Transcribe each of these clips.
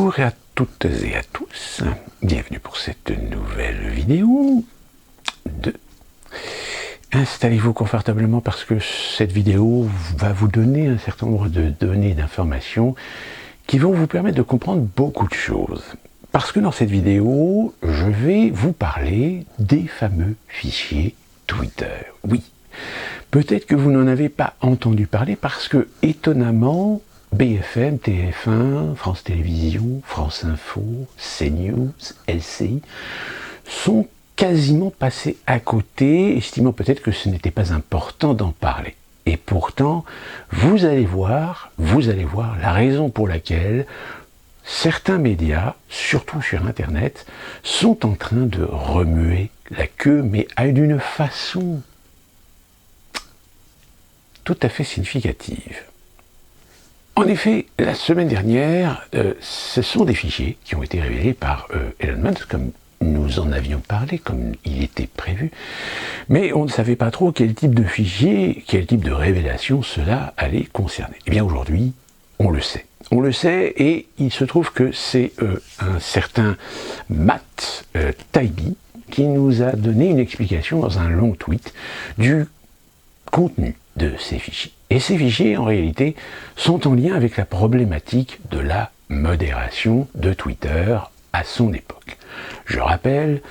Bonjour à toutes et à tous, bienvenue pour cette nouvelle vidéo de Installez-vous confortablement parce que cette vidéo va vous donner un certain nombre de données, d'informations qui vont vous permettre de comprendre beaucoup de choses. Parce que dans cette vidéo, je vais vous parler des fameux fichiers Twitter. Oui, peut-être que vous n'en avez pas entendu parler parce que, étonnamment, BFM, TF1, France Télévisions, France Info, CNews, LCI sont quasiment passés à côté, estimant peut-être que ce n'était pas important d'en parler. Et pourtant, vous allez voir la raison pour laquelle certains médias, surtout sur Internet, sont en train de remuer la queue, mais d'une façon tout à fait significative. En effet, la semaine dernière, ce sont des fichiers qui ont été révélés par Elon Musk, comme nous en avions parlé, comme il était prévu, mais on ne savait pas trop quel type de fichier, quel type de révélation cela allait concerner. Eh bien aujourd'hui, on le sait. On le sait et il se trouve que c'est un certain Matt Taibbi qui nous a donné une explication dans un long tweet du contenu de ces fichiers. Et ces fichiers, en réalité, sont en lien avec la problématique de la modération de Twitter à son époque. Je rappelle,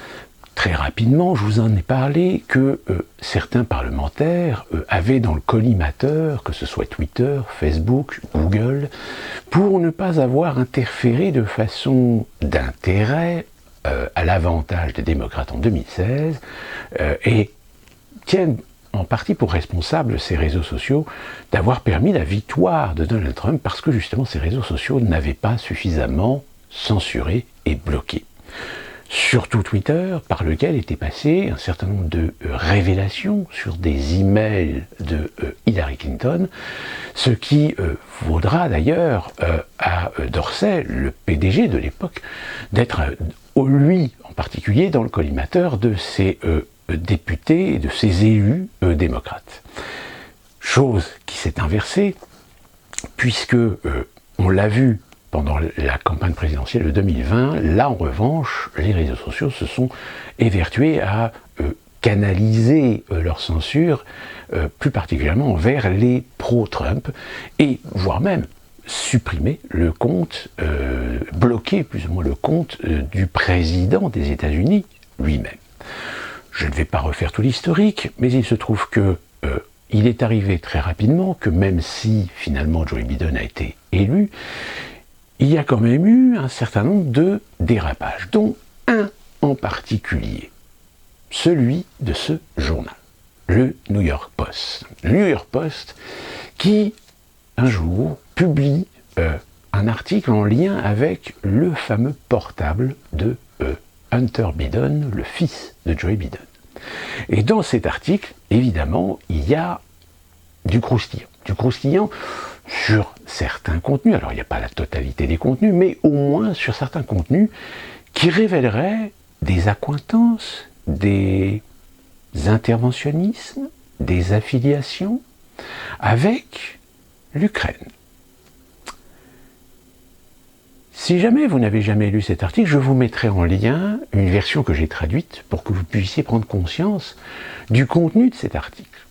très rapidement, je vous en ai parlé, que certains parlementaires avaient dans le collimateur, que ce soit Twitter, Facebook, Google, pour ne pas avoir interféré de façon d'intérêt à l'avantage des démocrates en 2016, et tiennent en partie pour responsable ces réseaux sociaux d'avoir permis la victoire de Donald Trump parce que justement ces réseaux sociaux n'avaient pas suffisamment censuré et bloqué. Surtout Twitter, par lequel était passé un certain nombre de révélations sur des emails de Hillary Clinton, ce qui vaudra d'ailleurs à Dorsey, le PDG de l'époque, d'être, lui en particulier, dans le collimateur de ces députés et de ces élus démocrates. Chose qui s'est inversée, puisque on l'a vu pendant la campagne présidentielle de 2020, là en revanche, les réseaux sociaux se sont évertués à canaliser leur censure, plus particulièrement vers les pro-Trump, et voire même supprimer le compte, bloquer plus ou moins le compte du président des États-Unis lui-même. Je ne vais pas refaire tout l'historique, mais il se trouve que il est arrivé très rapidement que même si finalement Joe Biden a été élu, il y a quand même eu un certain nombre de dérapages, dont un en particulier, celui de ce journal, le New York Post. Le New York Post qui, un jour, publie un article en lien avec le fameux portable de Hunter Biden, le fils de Joe Biden. Et dans cet article, évidemment, il y a du croustillant. Du croustillant sur certains contenus, alors il n'y a pas la totalité des contenus, mais au moins sur certains contenus qui révéleraient des accointances, des interventionnismes, des affiliations avec l'Ukraine. Si jamais vous n'avez jamais lu cet article, je vous mettrai en lien une version que j'ai traduite pour que vous puissiez prendre conscience du contenu de cet article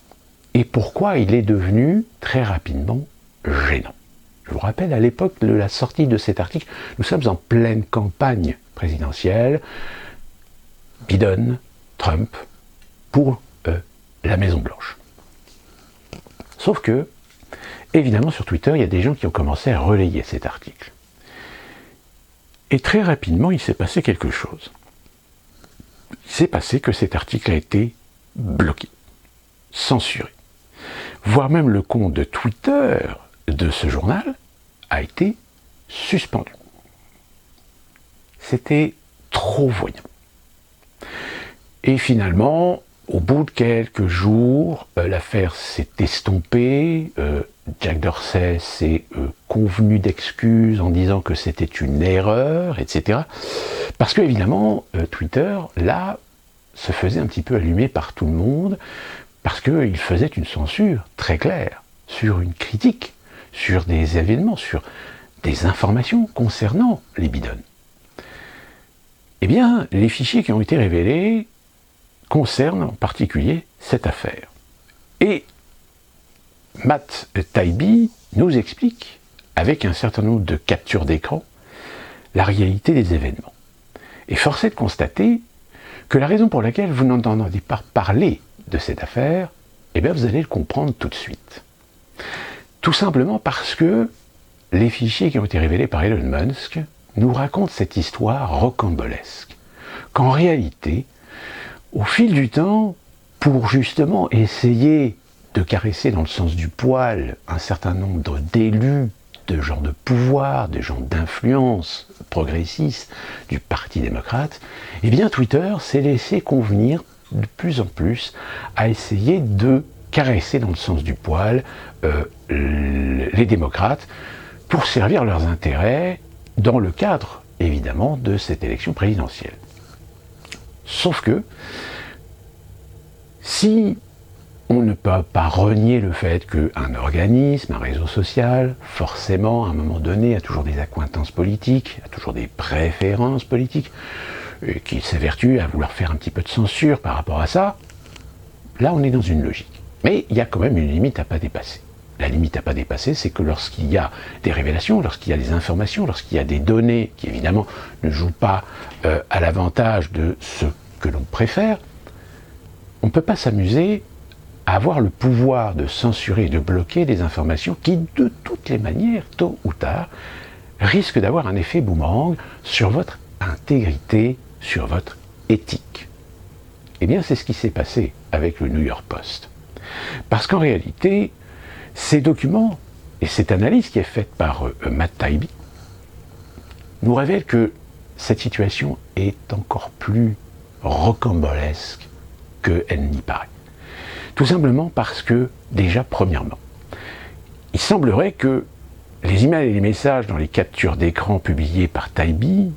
et pourquoi il est devenu très rapidement gênant. Je vous rappelle, à l'époque de la sortie de cet article, nous sommes en pleine campagne présidentielle, Biden, Trump, pour la Maison-Blanche. Sauf que, évidemment, sur Twitter, il y a des gens qui ont commencé à relayer cet article. Et très rapidement, il s'est passé quelque chose. Il s'est passé que cet article a été bloqué, censuré. Voire même le compte de Twitter de ce journal a été suspendu. C'était trop voyant. Et finalement, au bout de quelques jours, l'affaire s'est estompée, Jack Dorsey s'est convenu d'excuses en disant que c'était une erreur, etc. Parce que, évidemment, Twitter, là, se faisait un petit peu allumer par tout le monde, parce qu'il faisait une censure très claire sur une critique, sur des événements, sur des informations concernant les bidons. Eh bien, les fichiers qui ont été révélés concernent en particulier cette affaire. Et Matt Taibbi nous explique, avec un certain nombre de captures d'écran, la réalité des événements. Et force est de constater que la raison pour laquelle vous n'entendez pas parler de cette affaire, eh bien vous allez le comprendre tout de suite. Tout simplement parce que les fichiers qui ont été révélés par Elon Musk nous racontent cette histoire rocambolesque, qu'en réalité, au fil du temps, pour justement essayer de caresser dans le sens du poil un certain nombre d'élus, de gens de pouvoir, de gens d'influence progressistes du Parti démocrate, eh bien Twitter s'est laissé convenir de plus en plus à essayer de caresser dans le sens du poil les démocrates pour servir leurs intérêts dans le cadre, évidemment, de cette élection présidentielle. Sauf que, si on ne peut pas renier le fait qu'un organisme, un réseau social, forcément, à un moment donné, a toujours des accointances politiques, a toujours des préférences politiques, et qu'il s'évertue à vouloir faire un petit peu de censure par rapport à ça, là on est dans une logique. Mais il y a quand même une limite à ne pas dépasser. La limite à ne pas dépasser, c'est que lorsqu'il y a des révélations, lorsqu'il y a des informations, lorsqu'il y a des données qui évidemment ne jouent pas à l'avantage de ce que l'on préfère, on ne peut pas s'amuser à avoir le pouvoir de censurer et de bloquer des informations qui, de toutes les manières, tôt ou tard, risquent d'avoir un effet boomerang sur votre intégrité, sur votre éthique. Eh bien, c'est ce qui s'est passé avec le New York Post. Parce qu'en réalité, ces documents et cette analyse qui est faite par Matt Taibbi nous révèlent que cette situation est encore plus rocambolesque qu'elle n'y paraît. Tout simplement parce que, déjà, premièrement, il semblerait que les emails et les messages dans les captures d'écran publiées par Taibbi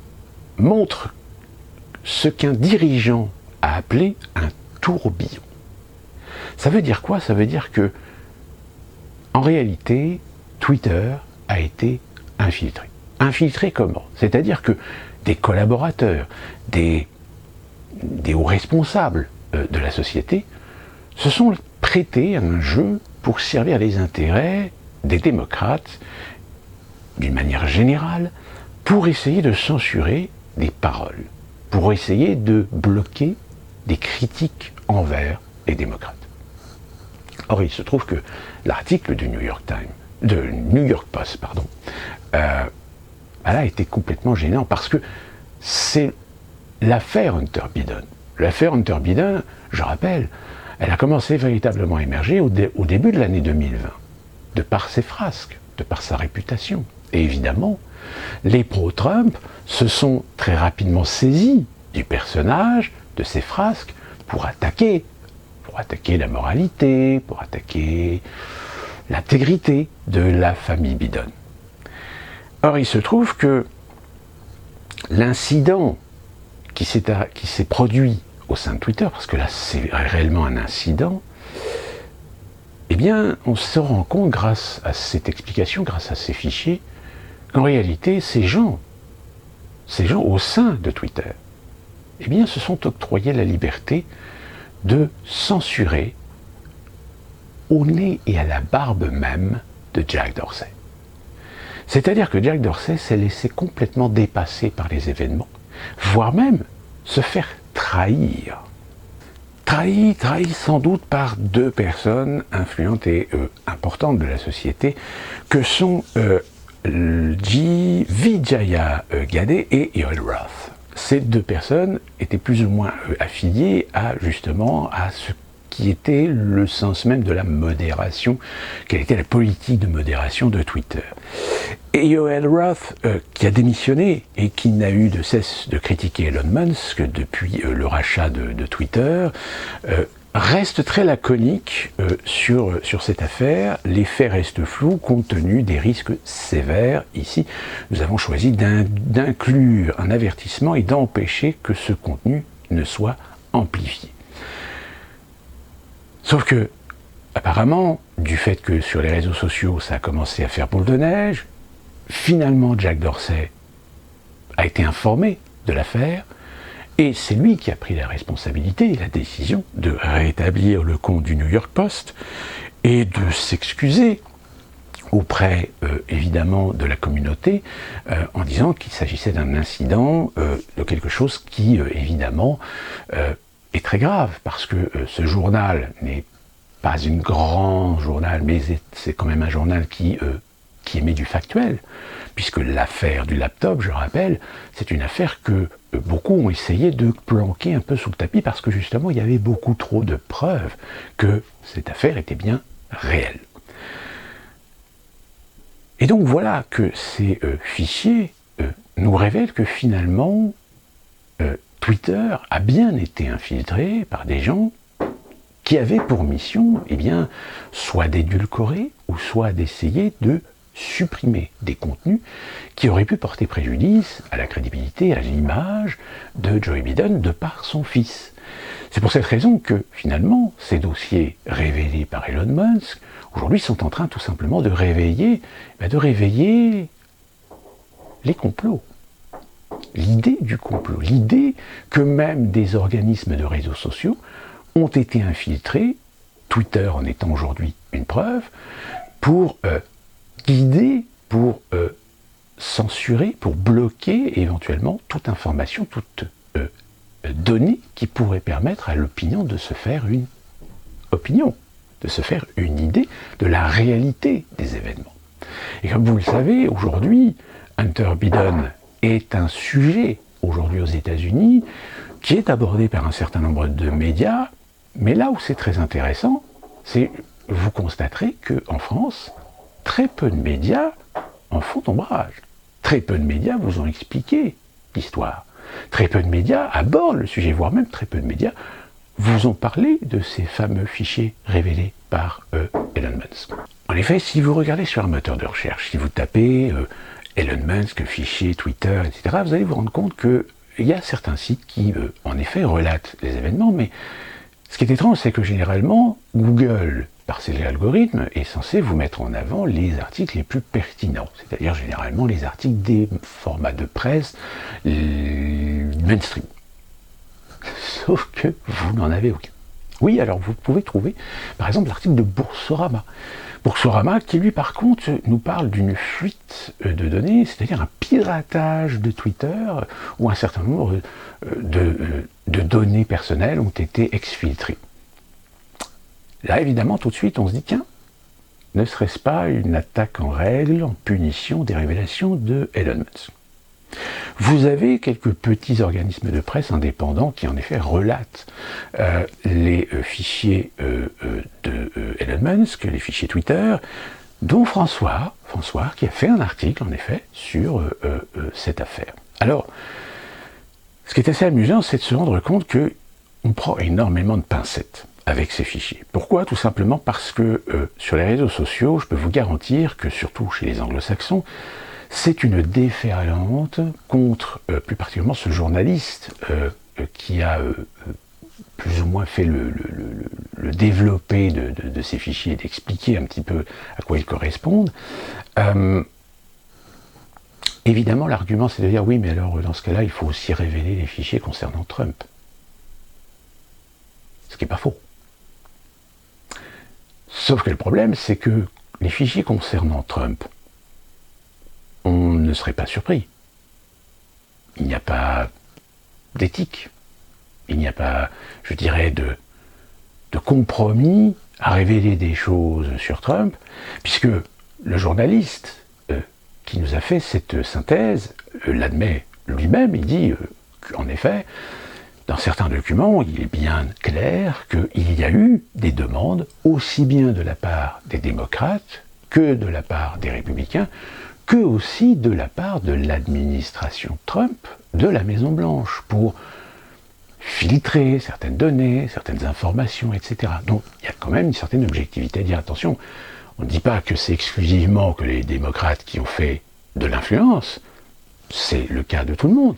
montrent ce qu'un dirigeant a appelé un tourbillon. Ça veut dire quoi? Ça veut dire que, en réalité, Twitter a été infiltré. Infiltré comment? C'est-à-dire que des collaborateurs, des hauts responsables de la société se sont prêtés à un jeu pour servir les intérêts des démocrates, d'une manière générale, pour essayer de censurer des paroles, pour essayer de bloquer des critiques envers les démocrates. Or, il se trouve que l'article du New York Post, a été complètement gênant parce que c'est l'affaire Hunter Biden. L'affaire Hunter Biden, je rappelle, elle a commencé véritablement à émerger au début de l'année 2020, de par ses frasques, de par sa réputation. Et évidemment, les pro-Trump se sont très rapidement saisis du personnage, de ses frasques, pour attaquer la moralité, pour attaquer l'intégrité de la famille Biden. Or, il se trouve que l'incident qui s'est produit au sein de Twitter, parce que là c'est réellement un incident, eh bien on se rend compte grâce à cette explication, grâce à ces fichiers, qu'en réalité ces gens au sein de Twitter, eh bien se sont octroyés la liberté de censurer au nez et à la barbe même de Jack Dorsey. C'est-à-dire que Jack Dorsey s'est laissé complètement dépasser par les événements, voire même se faire trahir. Trahi sans doute par deux personnes influentes et importantes de la société, que sont Vijaya Gadde et Yoel Roth. Ces deux personnes étaient plus ou moins affiliées à ce qui était le sens même de la modération, quelle était la politique de modération de Twitter. Et Yoel Roth, qui a démissionné et qui n'a eu de cesse de critiquer Elon Musk depuis le rachat de Twitter, reste très laconique sur cette affaire. Les faits restent flous compte tenu des risques sévères. Ici, nous avons choisi d'inclure un avertissement et d'empêcher que ce contenu ne soit amplifié. Sauf que, apparemment, du fait que sur les réseaux sociaux, ça a commencé à faire boule de neige, finalement, Jack Dorsey a été informé de l'affaire, et c'est lui qui a pris la responsabilité et la décision de rétablir le compte du New York Post et de s'excuser auprès, évidemment, de la communauté, en disant qu'il s'agissait d'un incident, de quelque chose qui, évidemment, est très grave, parce que ce journal n'est pas un grand journal, mais c'est quand même un journal qui émet du factuel, puisque l'affaire du laptop, je rappelle, c'est une affaire que beaucoup ont essayé de planquer un peu sous le tapis, parce que justement, il y avait beaucoup trop de preuves que cette affaire était bien réelle. Et donc voilà que ces fichiers nous révèlent que finalement, Twitter a bien été infiltré par des gens qui avaient pour mission, eh bien, soit d'édulcorer, ou soit d'essayer de supprimer des contenus qui auraient pu porter préjudice à la crédibilité, à l'image de Joe Biden de par son fils. C'est pour cette raison que, finalement, ces dossiers révélés par Elon Musk, aujourd'hui, sont en train tout simplement de réveiller les complots. L'idée du complot, l'idée que même des organismes de réseaux sociaux ont été infiltrés, Twitter en étant aujourd'hui une preuve, pour guider, pour censurer, pour bloquer éventuellement toute information, toute donnée qui pourrait permettre à l'opinion de se faire une opinion, de se faire une idée de la réalité des événements. Et comme vous le savez, aujourd'hui, Hunter Biden est un sujet, aujourd'hui aux États-Unis, qui est abordé par un certain nombre de médias, mais là où c'est très intéressant, c'est, vous constaterez qu'en France, très peu de médias en font ombrage. Très peu de médias vous ont expliqué l'histoire. Très peu de médias abordent le sujet, voire même très peu de médias vous ont parlé de ces fameux fichiers révélés par Elon Musk. En effet, si vous regardez sur un moteur de recherche, si vous tapez Elon Musk, fichier, Twitter, etc., vous allez vous rendre compte qu'il y a certains sites qui, en effet, relatent les événements, mais ce qui est étrange, c'est que généralement, Google, par ses algorithmes, est censé vous mettre en avant les articles les plus pertinents, c'est-à-dire généralement les articles des formats de presse mainstream. Sauf que vous n'en avez aucun. Oui, alors vous pouvez trouver, par exemple, l'article de Boursorama. Boursorama qui, lui, par contre, nous parle d'une fuite de données, c'est-à-dire un piratage de Twitter, où un certain nombre de données personnelles ont été exfiltrées. Là, évidemment, tout de suite, on se dit, tiens, ne serait-ce pas une attaque en règle, en punition des révélations de Elon Musk? Vous avez quelques petits organismes de presse indépendants qui, en effet, relatent les fichiers de Elon Musk, les fichiers Twitter, dont François, qui a fait un article, en effet, sur cette affaire. Alors, ce qui est assez amusant, c'est de se rendre compte qu'on prend énormément de pincettes avec ces fichiers. Pourquoi? Tout simplement parce que sur les réseaux sociaux, je peux vous garantir que, surtout chez les anglo-saxons, c'est une déferlante contre, plus particulièrement, ce journaliste qui a plus ou moins fait le développé de ces fichiers, d'expliquer un petit peu à quoi ils correspondent. Évidemment, l'argument, c'est de dire, oui, mais alors, dans ce cas-là, il faut aussi révéler les fichiers concernant Trump. Ce qui n'est pas faux. Sauf que le problème, c'est que les fichiers concernant Trump, on ne serait pas surpris. Il n'y a pas d'éthique. Il n'y a pas, je dirais, de compromis à révéler des choses sur Trump, puisque le journaliste qui nous a fait cette synthèse l'admet lui-même. Il dit qu'en effet, dans certains documents, il est bien clair qu'il y a eu des demandes, aussi bien de la part des démocrates que de la part des républicains, que aussi de la part de l'administration Trump, de la Maison-Blanche, pour filtrer certaines données, certaines informations, etc. Donc il y a quand même une certaine objectivité à dire, attention, on ne dit pas que c'est exclusivement que les démocrates qui ont fait de l'influence, c'est le cas de tout le monde.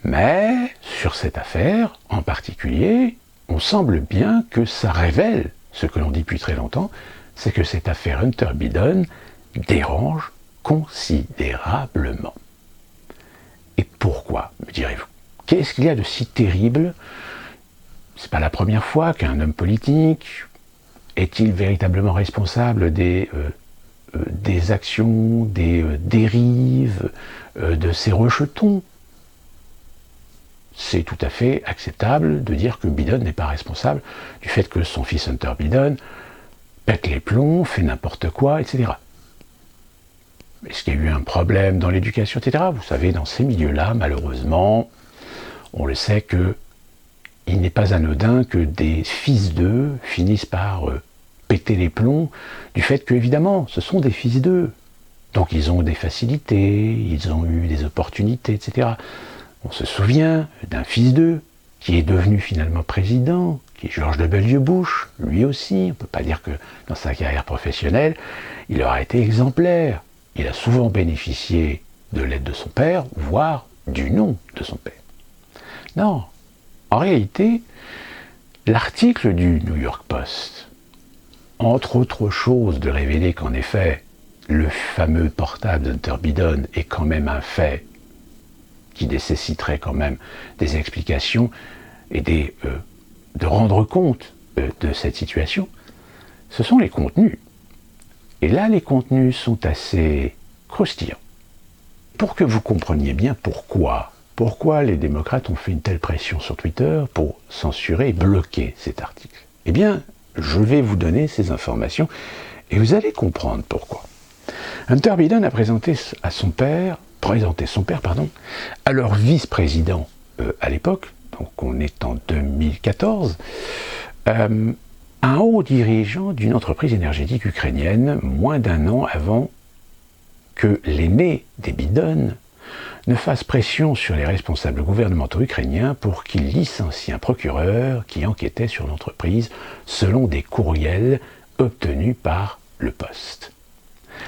Mais sur cette affaire, en particulier, on semble bien que ça révèle ce que l'on dit depuis très longtemps, c'est que cette affaire Hunter Biden dérange considérablement. Et pourquoi, me direz-vous? Qu'est-ce qu'il y a de si terrible? C'est pas la première fois qu'un homme politique est-il véritablement responsable des actions, des dérives de ses rejetons? C'est tout à fait acceptable de dire que Biden n'est pas responsable du fait que son fils Hunter Biden pète les plombs, fait n'importe quoi, etc. Est-ce qu'il y a eu un problème dans l'éducation, etc. Vous savez, dans ces milieux-là, malheureusement, on le sait que il n'est pas anodin que des fils d'eux finissent par péter les plombs du fait que, évidemment, ce sont des fils d'eux. Donc ils ont des facilités, ils ont eu des opportunités, etc. On se souvient d'un fils d'eux qui est devenu finalement président, qui est George W. Bush, lui aussi. On ne peut pas dire que dans sa carrière professionnelle, il aura été exemplaire. Il a souvent bénéficié de l'aide de son père, voire du nom de son père. Non, en réalité, l'article du New York Post, entre autres choses, de révéler qu'en effet, le fameux portable d'Hunter Biden est quand même un fait qui nécessiterait quand même des explications et de rendre compte de cette situation, ce sont les contenus. Et là, les contenus sont assez croustillants. Pour que vous compreniez bien pourquoi les démocrates ont fait une telle pression sur Twitter pour censurer et bloquer cet article, eh bien, je vais vous donner ces informations et vous allez comprendre pourquoi. Hunter Biden a présenté son père, à leur vice-président à l'époque, donc on est en 2014, un haut dirigeant d'une entreprise énergétique ukrainienne, moins d'un an avant que l'aîné des Biden ne fasse pression sur les responsables gouvernementaux ukrainiens pour qu'ils licencient un procureur qui enquêtait sur l'entreprise selon des courriels obtenus par le Poste.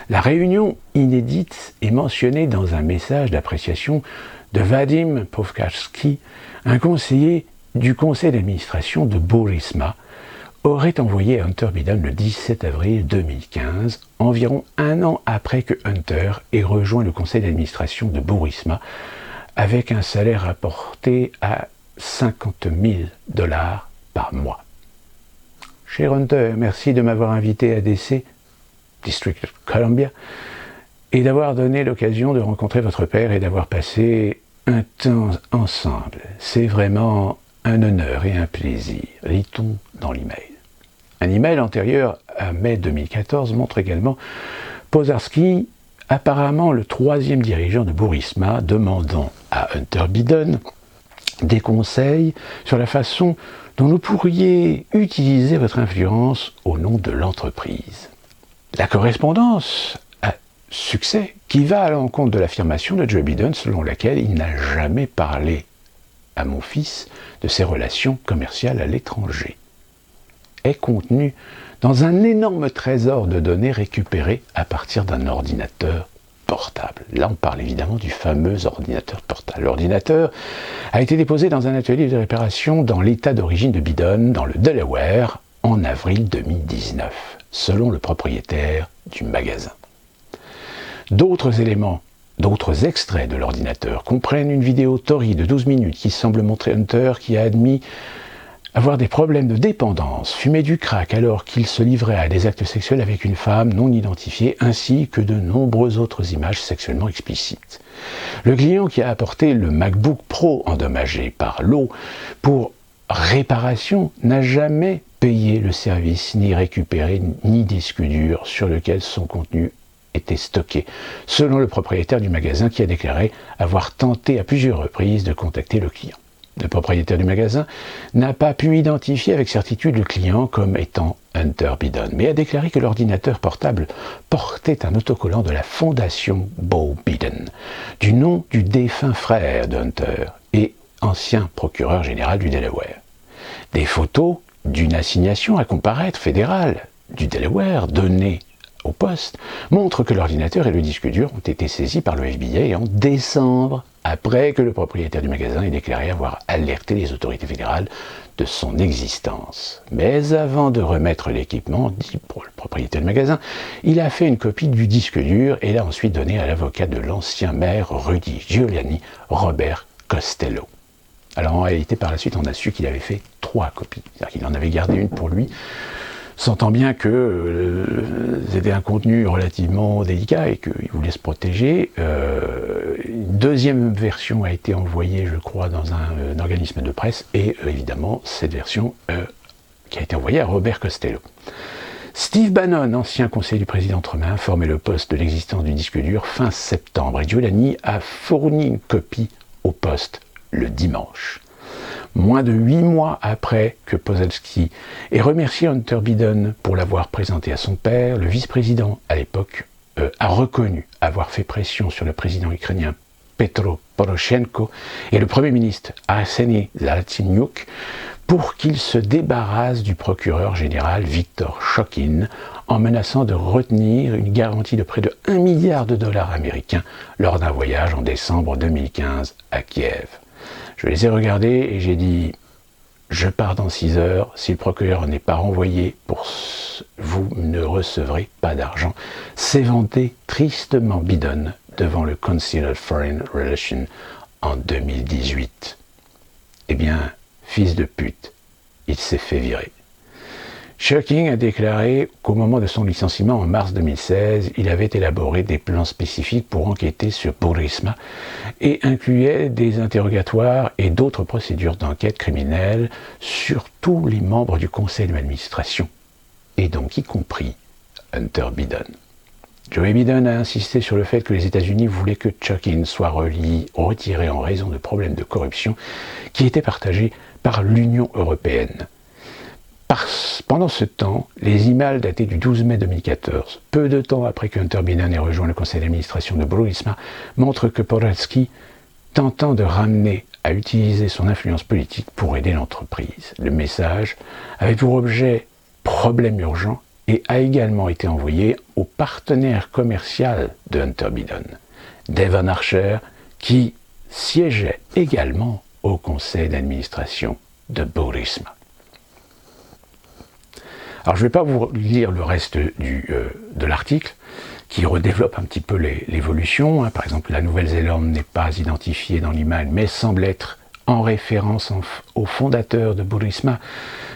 La réunion inédite est mentionnée dans un message d'appréciation de Vadim Povkarsky, un conseiller du conseil d'administration de Burisma, aurait envoyé à Hunter Biden le 17 avril 2015, environ un an après que Hunter ait rejoint le conseil d'administration de Burisma, avec un salaire rapporté à $50 000 par mois. Cher Hunter, merci de m'avoir invité à DC, District of Columbia, et d'avoir donné l'occasion de rencontrer votre père et d'avoir passé un temps ensemble. C'est vraiment un honneur et un plaisir, lit-on dans l'email. Un email antérieur à mai 2014 montre également Pozarski, apparemment le troisième dirigeant de Burisma, demandant à Hunter Biden des conseils sur la façon dont vous pourriez utiliser votre influence au nom de l'entreprise. La correspondance a succès qui va à l'encontre de l'affirmation de Joe Biden selon laquelle il n'a jamais parlé à mon fils de ses relations commerciales à l'étranger, est contenu dans un énorme trésor de données récupéré à partir d'un ordinateur portable. Là, on parle évidemment du fameux ordinateur portable. L'ordinateur a été déposé dans un atelier de réparation dans l'état d'origine de Biden, dans le Delaware, en avril 2019, selon le propriétaire du magasin. D'autres éléments, d'autres extraits de l'ordinateur comprennent une vidéo Tori de 12 minutes qui semble montrer Hunter qui a admis avoir des problèmes de dépendance, fumer du crack alors qu'il se livrait à des actes sexuels avec une femme non identifiée, ainsi que de nombreuses autres images sexuellement explicites. Le client qui a apporté le MacBook Pro endommagé par l'eau pour réparation n'a jamais payé le service, ni récupéré ni disque dur sur lequel son contenu était stocké, selon le propriétaire du magasin qui a déclaré avoir tenté à plusieurs reprises de contacter le client. Le propriétaire du magasin n'a pas pu identifier avec certitude le client comme étant Hunter Biden, mais a déclaré que l'ordinateur portable portait un autocollant de la fondation Beau Biden, du nom du défunt frère de Hunter et ancien procureur général du Delaware. Des photos d'une assignation à comparaître fédérale du Delaware donnée au poste montrent que l'ordinateur et le disque dur ont été saisis par le FBI en décembre, après que le propriétaire du magasin ait déclaré avoir alerté les autorités fédérales de son existence. Mais avant de remettre l'équipement, dit pour le propriétaire du magasin, il a fait une copie du disque dur et l'a ensuite donné à l'avocat de l'ancien maire Rudy Giuliani, Robert Costello. Alors en réalité, par la suite, on a su qu'il avait fait 3 copies. C'est-à-dire qu'il en avait gardé une pour lui, sentant bien que c'était un contenu relativement délicat et qu'il voulait se protéger. Une deuxième version a été envoyée, je crois, dans un organisme de presse, et évidemment, cette version qui a été envoyée à Robert Costello. Steve Bannon, ancien conseiller du président Trump, a informé le Poste de l'existence du disque dur fin septembre, et Giuliani a fourni une copie au Poste le dimanche. Moins de 8 mois après que Podolsky ait remercié Hunter Biden pour l'avoir présenté à son père, le vice-président à l'époque a reconnu avoir fait pression sur le président ukrainien Petro Poroshenko et le premier ministre Arseniy Yatsenyuk pour qu'ils se débarrassent du procureur général Viktor Shokin en menaçant de retenir une garantie de près de 1 milliard de dollars américains lors d'un voyage en décembre 2015 à Kiev. Je les ai regardés et j'ai dit « Je pars dans 6 heures, si le procureur n'est pas renvoyé, vous ne recevrez pas d'argent », s'est vanté tristement Biden devant le Council of Foreign Relations en 2018. Eh bien, fils de pute, il s'est fait virer. Shokin a déclaré qu'au moment de son licenciement en mars 2016, il avait élaboré des plans spécifiques pour enquêter sur Burisma et incluait des interrogatoires et d'autres procédures d'enquête criminelle sur tous les membres du conseil d'administration, et donc y compris Hunter Biden. Joe Biden a insisté sur le fait que les États-Unis voulaient que Shokin soit retiré en raison de problèmes de corruption qui étaient partagés par l'Union européenne. Pendant ce temps, les emails datés du 12 mai 2014, peu de temps après que Hunter Biden ait rejoint le conseil d'administration de Burisma, montrent que Podolsky, tentant de ramener à utiliser son influence politique pour aider l'entreprise. Le message avait pour objet « problème urgent » et a également été envoyé au partenaire commercial de Hunter Biden, Devon Archer, qui siégeait également au conseil d'administration de Burisma. Alors je ne vais pas vous lire le reste de l'article, qui redéveloppe un petit peu l'évolution. Par exemple, la Nouvelle-Zélande n'est pas identifiée dans l'email, mais semble être en référence au fondateur de Burisma,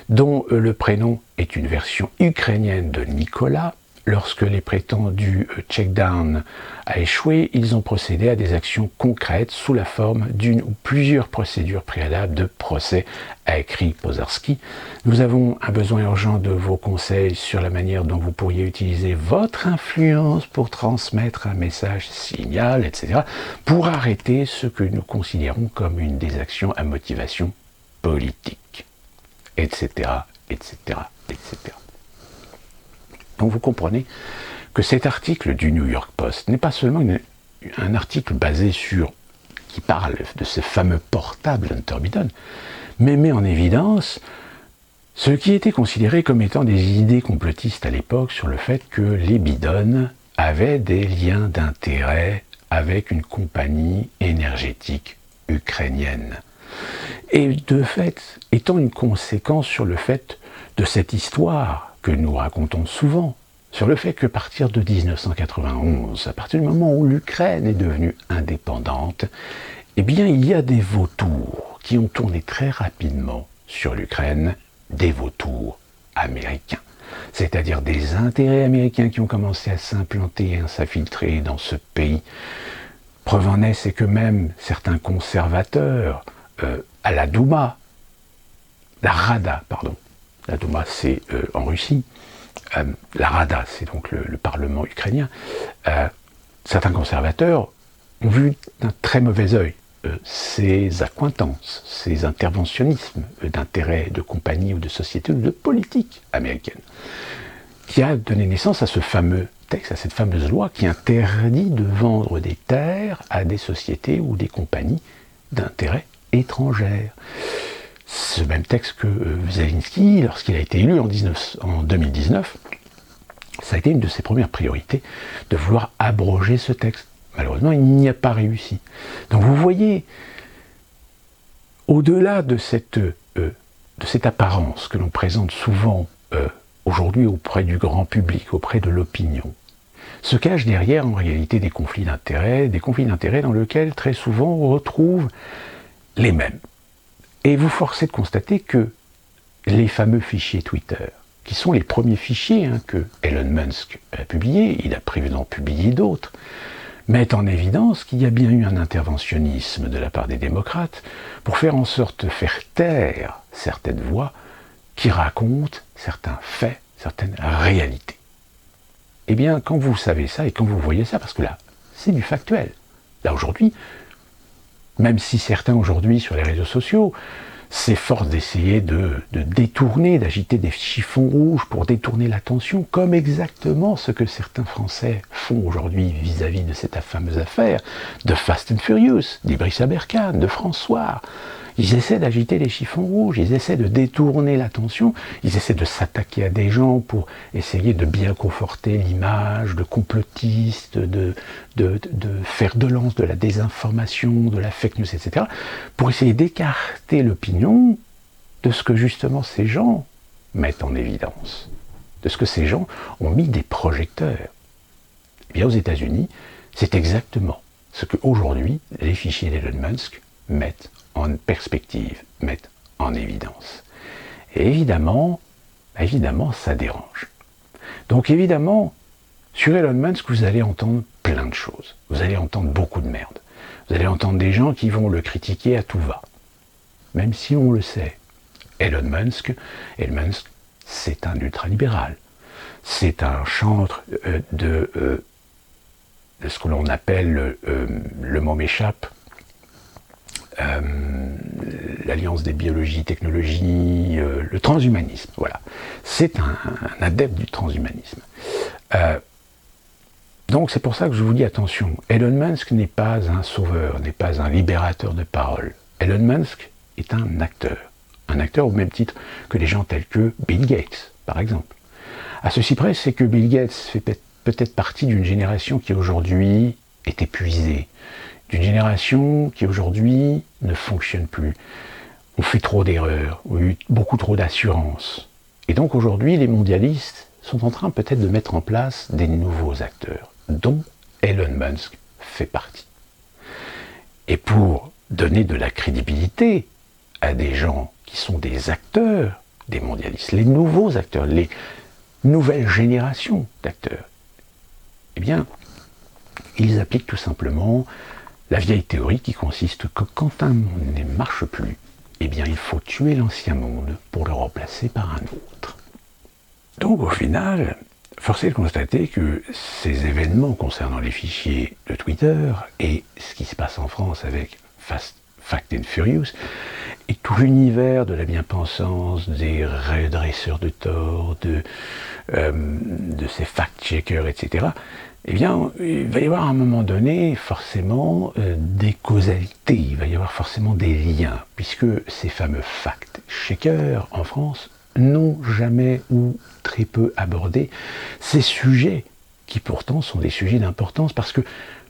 dont le prénom est une version ukrainienne de Nicolas. Lorsque les prétendus check-down a échoué, ils ont procédé à des actions concrètes sous la forme d'une ou plusieurs procédures préalables de procès, a écrit Podolsky. Nous avons un besoin urgent de vos conseils sur la manière dont vous pourriez utiliser votre influence pour transmettre un message signal, etc., pour arrêter ce que nous considérons comme une des actions à motivation politique, etc., etc., etc. Donc vous comprenez que cet article du New York Post n'est pas seulement un article basé qui parle de ce fameux portable Hunter Biden, mais met en évidence ce qui était considéré comme étant des idées complotistes à l'époque sur le fait que les Biden avaient des liens d'intérêt avec une compagnie énergétique ukrainienne. Et de fait, étant une conséquence sur le fait de cette histoire que nous racontons souvent, sur le fait qu'à partir de 1991, à partir du moment où l'Ukraine est devenue indépendante, eh bien il y a des vautours qui ont tourné très rapidement sur l'Ukraine, des vautours américains. C'est-à-dire des intérêts américains qui ont commencé à s'implanter et à s'infiltrer dans ce pays. Preuve en est, c'est que même certains conservateurs à la Douma, la Douma, c'est en Russie. La Rada, c'est donc le Parlement ukrainien. Certains conservateurs ont vu d'un très mauvais œil ces accointances, ces interventionnismes d'intérêts de compagnies ou de sociétés ou de politiques américaines, qui a donné naissance à ce fameux texte, à cette fameuse loi qui interdit de vendre des terres à des sociétés ou des compagnies d'intérêts étrangères. Ce même texte que Zelensky, lorsqu'il a été élu en 2019, ça a été une de ses premières priorités de vouloir abroger ce texte. Malheureusement, il n'y a pas réussi. Donc vous voyez, au-delà de cette de cette apparence que l'on présente souvent aujourd'hui auprès du grand public, auprès de l'opinion, se cachent derrière en réalité des conflits d'intérêts dans lesquels très souvent on retrouve les mêmes. Et vous forcez de constater que les fameux fichiers Twitter, qui sont les premiers fichiers que Elon Musk a publiés, il a prévu d'en publier d'autres, mettent en évidence qu'il y a bien eu un interventionnisme de la part des démocrates pour faire en sorte de faire taire certaines voix qui racontent certains faits, certaines réalités. Eh bien, quand vous savez ça et quand vous voyez ça, parce que là, c'est du factuel. Là, aujourd'hui, même si certains aujourd'hui sur les réseaux sociaux s'efforcent d'essayer de détourner, d'agiter des chiffons rouges pour détourner l'attention, comme exactement ce que certains Français font aujourd'hui vis-à-vis de cette fameuse affaire de Fast and Furious, d'Ibris Aberkane, de François. Ils essaient d'agiter les chiffons rouges, ils essaient de détourner l'attention, ils essaient de s'attaquer à des gens pour essayer de bien conforter l'image de complotistes, de faire de lance de la désinformation, de la fake news, etc., pour essayer d'écarter l'opinion de ce que justement ces gens mettent en évidence, de ce que ces gens ont mis des projecteurs. Eh bien, aux États-Unis, c'est exactement ce qu'aujourd'hui les fichiers d'Elon Musk mettent en perspective, mettent en évidence. Et évidemment, ça dérange. Donc évidemment, sur Elon Musk, vous allez entendre plein de choses. Vous allez entendre beaucoup de merde. Vous allez entendre des gens qui vont le critiquer à tout va. Même si on le sait, Elon Musk, c'est un ultralibéral. C'est un chantre de ce que l'on appelle, le mot m'échappe, l'alliance des biologies, technologies, le transhumanisme, voilà. C'est un adepte du transhumanisme. Donc c'est pour ça que je vous dis attention, Elon Musk n'est pas un sauveur, n'est pas un libérateur de parole. Elon Musk est un acteur au même titre que des gens tels que Bill Gates, par exemple. À ceci près, c'est que Bill Gates fait peut-être partie d'une génération qui aujourd'hui est épuisée, d'une génération qui aujourd'hui ne fonctionne plus. On fait trop d'erreurs, on a eu beaucoup trop d'assurance. Et donc aujourd'hui, les mondialistes sont en train peut-être de mettre en place des nouveaux acteurs, dont Elon Musk fait partie. Et pour donner de la crédibilité à des gens qui sont des acteurs des mondialistes, les nouveaux acteurs, les nouvelles générations d'acteurs, eh bien, ils appliquent tout simplement la vieille théorie qui consiste que quand un monde ne marche plus, eh bien il faut tuer l'ancien monde pour le remplacer par un autre. Donc au final, force est de constater que ces événements concernant les fichiers de Twitter et ce qui se passe en France avec Fast and Furious et tout l'univers de la bien-pensance, des redresseurs de tort, de ces fact-checkers, etc., eh bien, il va y avoir à un moment donné, forcément, des causalités, il va y avoir forcément des liens, puisque ces fameux fact-checkers, en France, n'ont jamais ou très peu abordé ces sujets, qui pourtant sont des sujets d'importance, parce que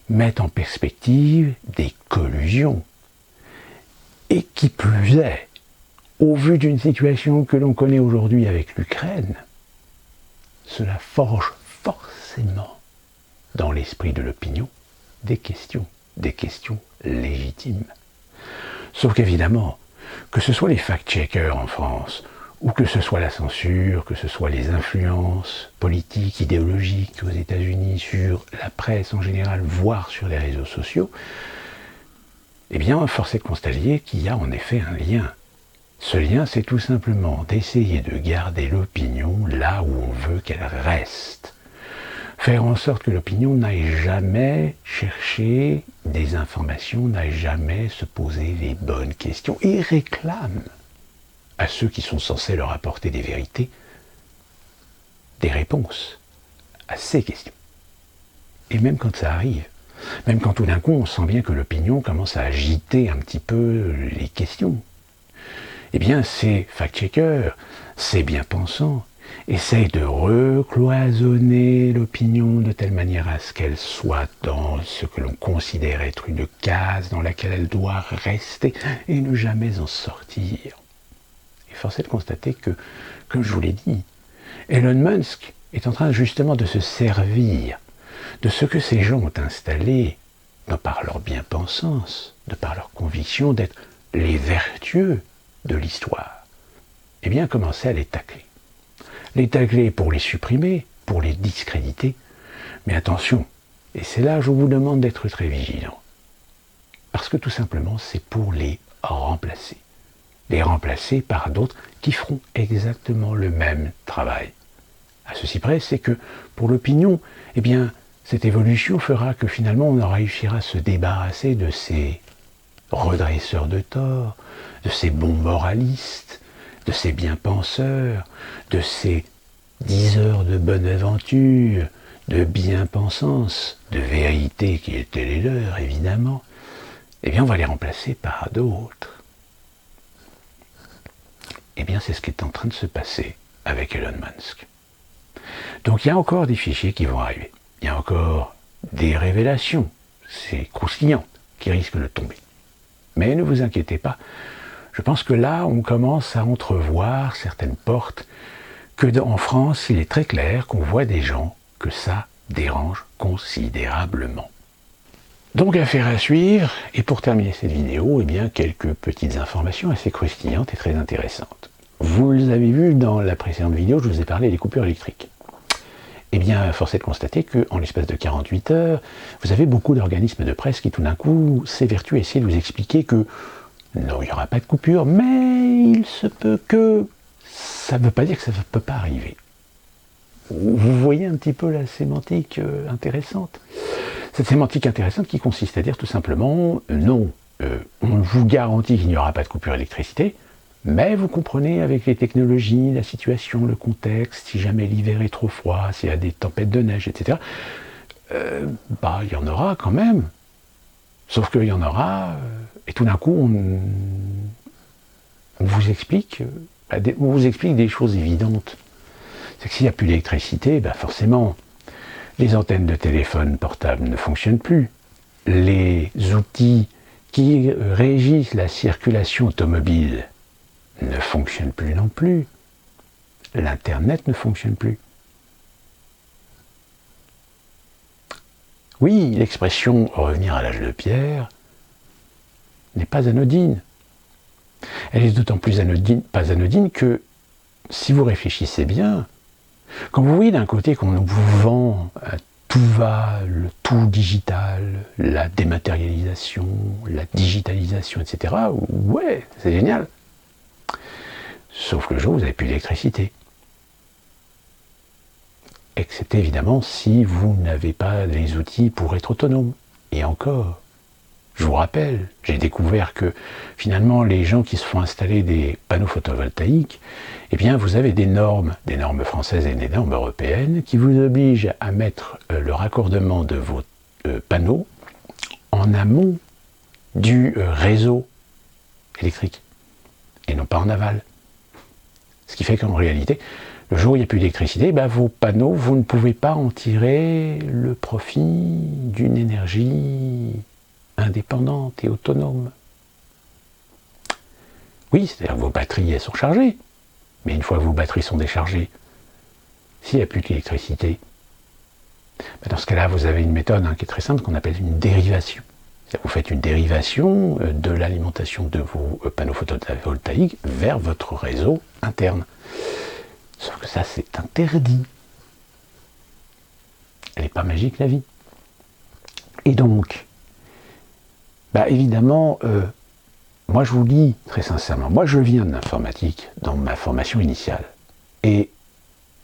mettent en perspective des collusions. Et qui plus est, au vu d'une situation que l'on connaît aujourd'hui avec l'Ukraine, cela forge forcément dans l'esprit de l'opinion des questions légitimes. Sauf qu'évidemment, que ce soit les fact-checkers en France, ou que ce soit la censure, que ce soit les influences politiques, idéologiques aux États-Unis sur la presse en général, voire sur les réseaux sociaux, eh bien, force est de constater qu'il y a en effet un lien. Ce lien, c'est tout simplement d'essayer de garder l'opinion là où on veut qu'elle reste. Faire en sorte que l'opinion n'aille jamais chercher des informations, n'aille jamais se poser les bonnes questions et réclame à ceux qui sont censés leur apporter des vérités des réponses à ces questions. Et même quand ça arrive, même quand tout d'un coup on sent bien que l'opinion commence à agiter un petit peu les questions, eh bien ces fact-checkers, ces bien-pensants, essayent de recloisonner l'opinion de telle manière à ce qu'elle soit dans ce que l'on considère être une case dans laquelle elle doit rester et ne jamais en sortir. Et force est de constater que, comme je vous l'ai dit, Elon Musk est en train justement de se servir de ce que ces gens ont installé, de par leur bien-pensance, de par leur conviction d'être les vertueux de l'histoire, et bien commencer à les tacler. Les tacler pour les supprimer, pour les discréditer, mais attention, et c'est là que je vous demande d'être très vigilant, parce que tout simplement c'est pour les remplacer par d'autres qui feront exactement le même travail. À ceci près, c'est que pour l'opinion, eh bien, cette évolution fera que finalement on réussira à se débarrasser de ces redresseurs de tort, de ces bons moralistes, de ces bien-penseurs, de ces diseurs de bonne aventure, de bien-pensance, de vérité qui étaient les leurs, évidemment. Eh bien, on va les remplacer par d'autres. Eh bien, c'est ce qui est en train de se passer avec Elon Musk. Donc, il y a encore des fichiers qui vont arriver. Il y a encore des révélations, c'est croustillant, qui risquent de tomber. Mais ne vous inquiétez pas, je pense que là, on commence à entrevoir certaines portes, que en France, il est très clair qu'on voit des gens que ça dérange considérablement. Donc, affaire à suivre, et pour terminer cette vidéo, eh bien, quelques petites informations assez croustillantes et très intéressantes. Vous l'avez vu dans la précédente vidéo, je vous ai parlé des coupures électriques. Eh bien, force est de constater qu'en l'espace de 48 heures, vous avez beaucoup d'organismes de presse qui tout d'un coup s'évertuent à essayer de vous expliquer que non, il n'y aura pas de coupure, mais il se peut que ça ne veut pas dire que ça ne peut pas arriver. Vous voyez un petit peu la sémantique intéressante. Cette sémantique intéressante qui consiste à dire tout simplement non, on vous garantit qu'il n'y aura pas de coupure d'électricité, mais vous comprenez avec les technologies, la situation, le contexte, si jamais l'hiver est trop froid, s'il y a des tempêtes de neige, etc., il y en aura quand même. Sauf qu'il y en aura, et tout d'un coup, on vous explique des choses évidentes. C'est que s'il n'y a plus d'électricité, forcément, les antennes de téléphone portable ne fonctionnent plus. Les outils qui régissent la circulation automobile ne fonctionnent plus non plus. L'Internet ne fonctionne plus. Oui, l'expression « revenir à l'âge de pierre » n'est pas anodine. Elle est d'autant plus pas anodine que, si vous réfléchissez bien, quand vous voyez d'un côté qu'on vous vend tout va, le tout digital, la dématérialisation, la digitalisation, etc., ouais, c'est génial. Sauf que le jour où vous n'avez plus d'électricité. Excepté évidemment si vous n'avez pas les outils pour être autonome. Et encore, je vous rappelle, j'ai découvert que finalement les gens qui se font installer des panneaux photovoltaïques, eh bien vous avez des normes françaises et des normes européennes qui vous obligent à mettre le raccordement de vos panneaux en amont du réseau électrique et non pas en aval. Ce qui fait qu'en réalité, le jour où il n'y a plus d'électricité, vos panneaux, vous ne pouvez pas en tirer le profit d'une énergie indépendante et autonome. Oui, c'est-à-dire que vos batteries, elles sont chargées. Mais une fois que vos batteries sont déchargées, s'il n'y a plus d'électricité, dans ce cas-là, vous avez une méthode qui est très simple, qu'on appelle une dérivation. Vous faites une dérivation de l'alimentation de vos panneaux photovoltaïques vers votre réseau interne. Sauf que ça, c'est interdit. Elle n'est pas magique, la vie. Et donc, évidemment, moi je vous le dis très sincèrement, moi je viens de l'informatique dans ma formation initiale. Et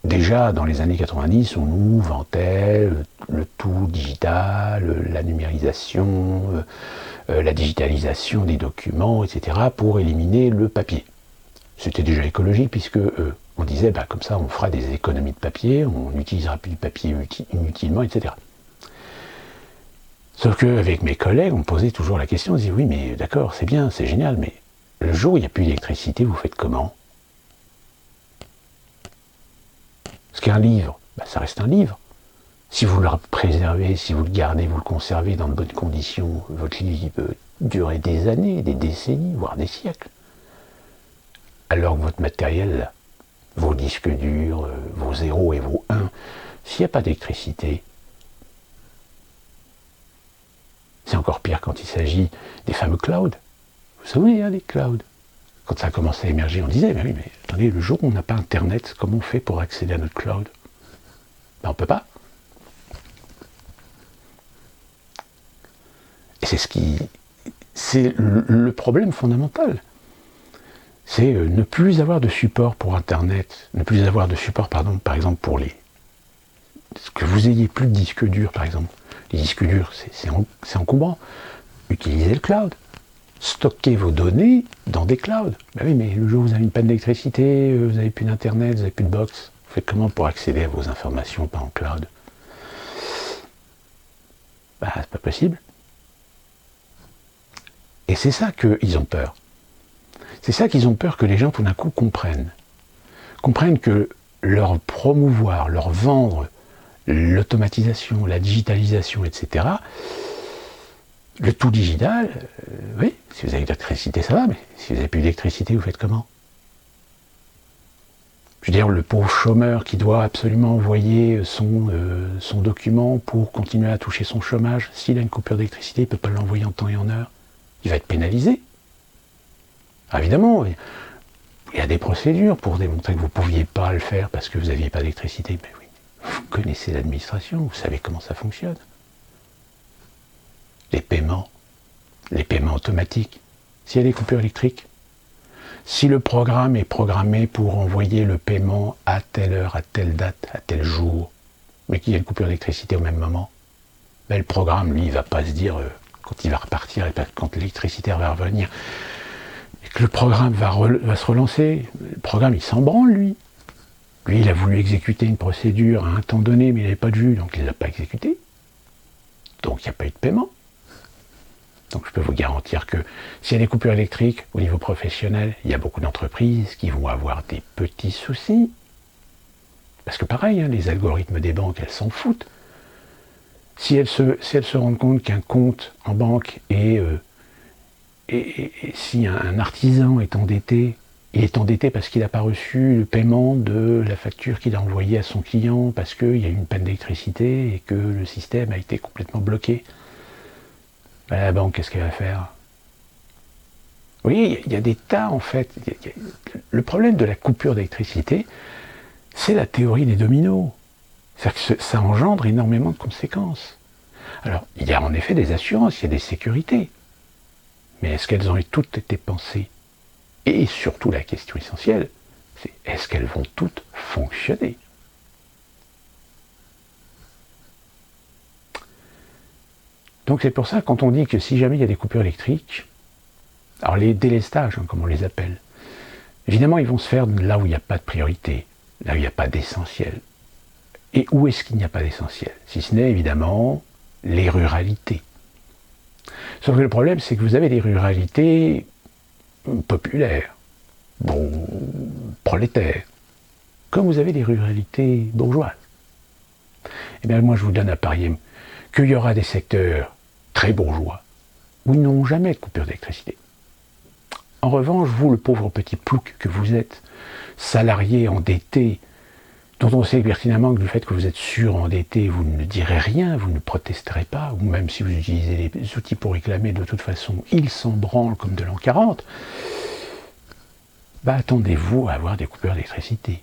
déjà dans les années 90, on nous vantait le tout digital, la numérisation, la digitalisation des documents, etc. pour éliminer le papier. C'était déjà écologique puisque on disait comme ça on fera des économies de papier, on n'utilisera plus de papier inutilement, etc. Sauf qu'avec mes collègues, on me posait toujours la question, on disait oui mais d'accord, c'est bien, c'est génial, mais le jour où il n'y a plus d'électricité, vous faites comment? Parce qu'un livre, ça reste un livre. Si vous le préservez, si vous le gardez, vous le conservez dans de bonnes conditions, votre livre peut durer des années, des décennies, voire des siècles. alors que votre matériel, vos disques durs, vos 0 et vos 1, s'il n'y a pas d'électricité, c'est encore pire quand il s'agit des fameux clouds. Vous savez, les clouds. Quand ça a commencé à émerger, on disait, mais oui, mais attendez, le jour où on n'a pas Internet, comment on fait pour accéder à notre cloud? Ben, on ne peut pas. Et c'est le problème fondamental. C'est ne plus avoir de support pour Internet, ne plus avoir de support, par exemple, pour que vous ayez plus de disques durs, par exemple. Les disques durs, c'est encombrant. Utilisez le cloud. Stockez vos données dans des clouds. Ben oui, mais le jour où vous avez une panne d'électricité, vous n'avez plus d'internet, vous n'avez plus de box, vous faites comment pour accéder à vos informations pas en cloud? Ben, c'est pas possible. Et c'est ça qu'ils ont peur. C'est ça qu'ils ont peur que les gens tout d'un coup comprennent. Comprennent que leur promouvoir, leur vendre l'automatisation, la digitalisation, etc., le tout digital, oui, si vous avez de l'électricité, ça va, mais si vous n'avez plus d'électricité, vous faites comment? Je veux dire, le pauvre chômeur qui doit absolument envoyer son document pour continuer à toucher son chômage, s'il a une coupure d'électricité, il ne peut pas l'envoyer en temps et en heure. Il va être pénalisé. Alors évidemment, il y a des procédures pour démontrer que vous ne pouviez pas le faire parce que vous n'aviez pas d'électricité. Mais oui, vous connaissez l'administration, vous savez comment ça fonctionne. Les paiements automatiques. S'il y a des coupures électriques, si le programme est programmé pour envoyer le paiement à telle heure, à telle date, à tel jour, mais qu'il y a une coupure d'électricité au même moment, ben le programme, lui, il ne va pas se dire, quand il va repartir, et quand l'électricité va revenir, et que le programme va se relancer, le programme, il s'en branle, lui. Lui, il a voulu exécuter une procédure à un temps donné, mais il n'avait pas de jus, donc il ne l'a pas exécuté. Donc il n'y a pas eu de paiement. Donc je peux vous garantir que s'il y a des coupures électriques au niveau professionnel, il y a beaucoup d'entreprises qui vont avoir des petits soucis. Parce que pareil, hein, les algorithmes des banques, elles s'en foutent. Si elles se rendent compte qu'un compte en banque et si un artisan est endetté, il est endetté parce qu'il n'a pas reçu le paiement de la facture qu'il a envoyée à son client parce qu'il y a eu une panne d'électricité et que le système a été complètement bloqué. Ben, la banque, qu'est-ce qu'elle va faire? Oui, il y a des tas en fait. Le problème de la coupure d'électricité, c'est la théorie des dominos. C'est-à-dire que ça engendre énormément de conséquences. Alors, il y a en effet des assurances, il y a des sécurités. Mais est-ce qu'elles ont toutes été pensées? Et surtout la question essentielle, c'est est-ce qu'elles vont toutes fonctionner? Donc c'est pour ça quand on dit que si jamais il y a des coupures électriques, alors les délestages, hein, comme on les appelle, évidemment ils vont se faire là où il n'y a pas de priorité, là où il n'y a pas d'essentiel. Et où est-ce qu'il n'y a pas d'essentiel? Si ce n'est évidemment les ruralités. Sauf que le problème, c'est que vous avez des ruralités populaires, bon, prolétaires, comme vous avez des ruralités bourgeoises. Eh bien, moi, je vous donne à parier qu'il y aura des secteurs très bourgeois où ils n'auront jamais de coupure d'électricité. En revanche, vous, le pauvre petit plouc que vous êtes, salarié, endetté, dont on sait pertinemment que du fait que vous êtes surendetté, vous ne direz rien, vous ne protesterez pas, ou même si vous utilisez les outils pour réclamer, de toute façon, ils s'en branlent comme de l'an 40, bah attendez-vous à avoir des coupures d'électricité.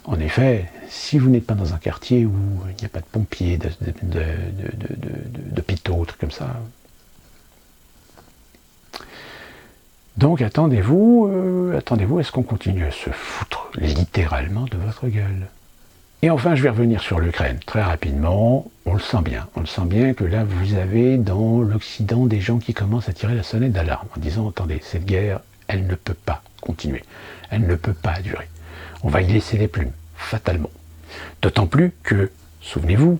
En effet, si vous n'êtes pas dans un quartier où il n'y a pas de pompiers, d'hôpitaux, trucs comme ça. Donc attendez-vous à ce qu'on continue à se foutre littéralement de votre gueule. Et enfin, je vais revenir sur l'Ukraine très rapidement. On le sent bien que là, vous avez dans l'Occident des gens qui commencent à tirer la sonnette d'alarme en disant, attendez, cette guerre, elle ne peut pas continuer, elle ne peut pas durer. On va y laisser les plumes, fatalement. D'autant plus que, souvenez-vous,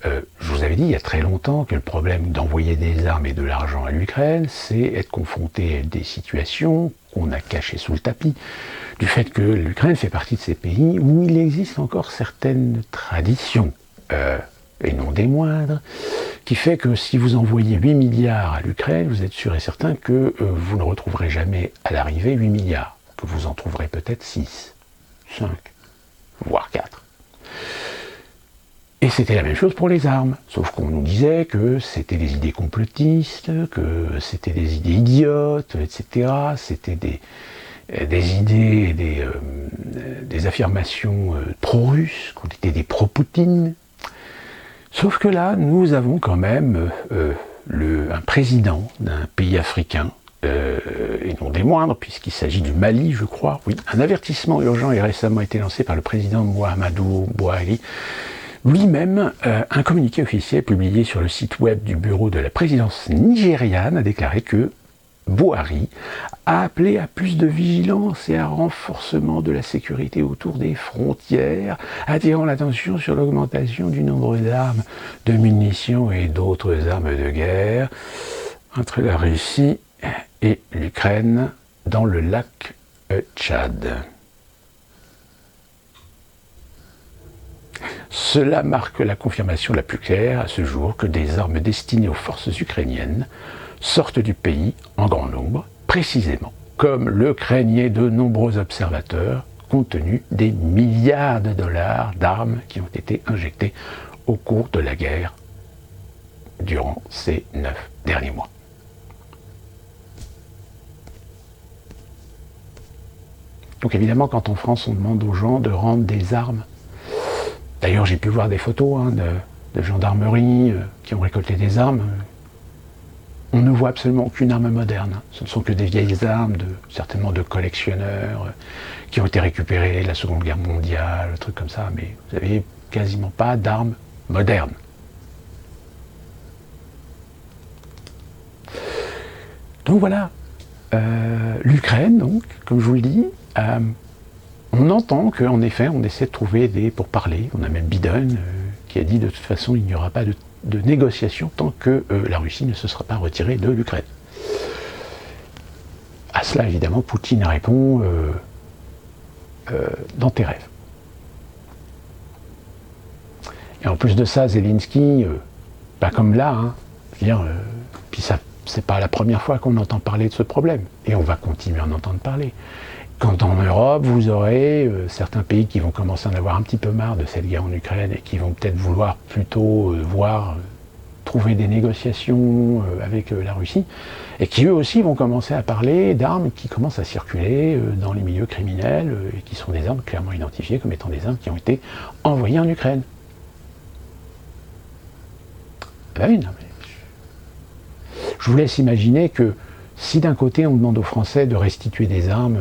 je vous avais dit il y a très longtemps que le problème d'envoyer des armes et de l'argent à l'Ukraine, c'est être confronté à des situations qu'on a cachées sous le tapis, du fait que l'Ukraine fait partie de ces pays où il existe encore certaines traditions, et non des moindres, qui fait que si vous envoyez 8 milliards à l'Ukraine, vous êtes sûr et certain que vous ne retrouverez jamais à l'arrivée 8 milliards. que vous en trouverez peut-être 6, 5, voire 4. Et c'était la même chose pour les armes, sauf qu'on nous disait que c'était des idées complotistes, que c'était des idées idiotes, etc. C'était des idées, des affirmations pro-russes, qu'on était des pro-Poutine. Sauf que là, nous avons quand même un président d'un pays africain, et non des moindres, puisqu'il s'agit du Mali, je crois. Oui, un avertissement urgent a récemment été lancé par le président Muhammadu Buhari, lui-même. Un communiqué officiel publié sur le site web du bureau de la présidence nigériane a déclaré que Buhari a appelé à plus de vigilance et à renforcement de la sécurité autour des frontières, attirant l'attention sur l'augmentation du nombre d'armes, de munitions et d'autres armes de guerre entre la Russie et l'Ukraine dans le lac Tchad. Cela marque la confirmation la plus claire à ce jour que des armes destinées aux forces ukrainiennes sortent du pays en grand nombre, précisément comme le craignaient de nombreux observateurs, compte tenu des milliards de dollars d'armes qui ont été injectés au cours de la guerre durant ces 9 derniers mois. Donc évidemment, quand en France on demande aux gens de rendre des armes, d'ailleurs j'ai pu voir des photos de gendarmerie qui ont récolté des armes, on ne voit absolument aucune arme moderne. Ce ne sont que des vieilles armes, certainement de collectionneurs, qui ont été récupérées de la Seconde Guerre mondiale, trucs comme ça, mais vous n'avez quasiment pas d'armes modernes. Donc voilà, l'Ukraine, donc, comme je vous le dis, on entend qu'en effet, on essaie de trouver des pourparlers. On a même Biden qui a dit de toute façon, il n'y aura pas de négociation tant que la Russie ne se sera pas retirée de l'Ukraine. À cela, évidemment, Poutine répond dans tes rêves. Et en plus de ça, Zelensky, pas comme là, puis ça, c'est pas la première fois qu'on entend parler de ce problème, et on va continuer à en entendre parler. Quand en Europe, vous aurez certains pays qui vont commencer à en avoir un petit peu marre de cette guerre en Ukraine et qui vont peut-être vouloir plutôt trouver des négociations avec la Russie, et qui eux aussi vont commencer à parler d'armes qui commencent à circuler dans les milieux criminels et qui sont des armes clairement identifiées comme étant des armes qui ont été envoyées en Ukraine. Ben oui, non, mais je vous laisse imaginer que si d'un côté on demande aux Français de restituer des armes